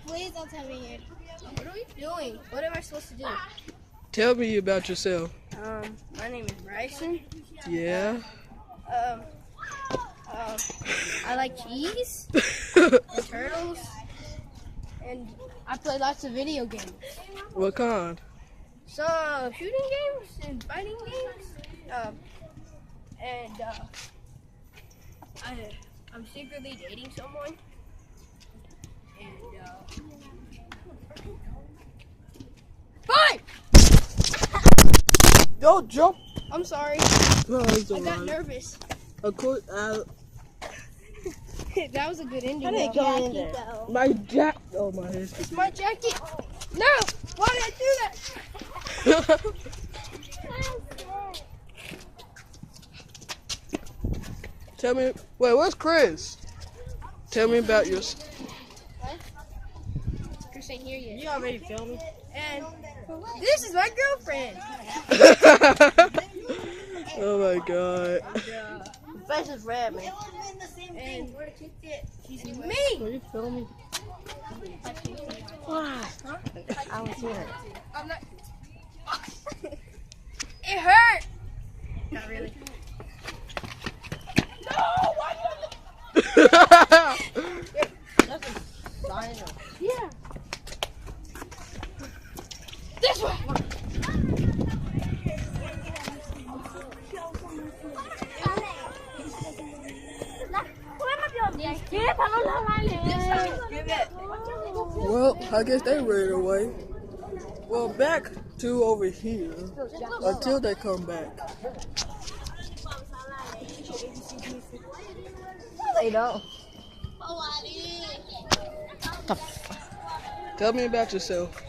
Please don't tell me here. What are we doing? What am I supposed to do? Tell me about yourself. My name is Bryson. Yeah. I like cheese and turtles, and I play lots of video games. What kind? Some shooting games and fighting games. I'm secretly dating someone. And Fine! Don't jump. I'm sorry. No, it's I got alright. nervous. Of course, That was a good ending. How did it go in there? my jack. Oh, my head. It's my jacket. No! Why did I do that? Tell me. Wait, where's Chris? Tell me about your. Chris ain't here yet. You already filmed me? And this is my girlfriend. Oh my god. Your face is red, man. And she's Will mean. you film me? Why? I was here. I'm not. It hurt. Not really. No! Why do you That's a dino. Yeah. This way. Well, I guess they ran away. Well, back to over here until they come back. They don't. Tell me about yourself.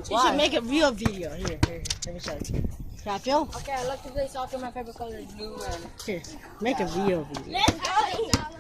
You should make a real video. Here, let me show you. Can I film? Okay, I like to play soccer. My favorite color is blue. Here, make a real video. Let's go.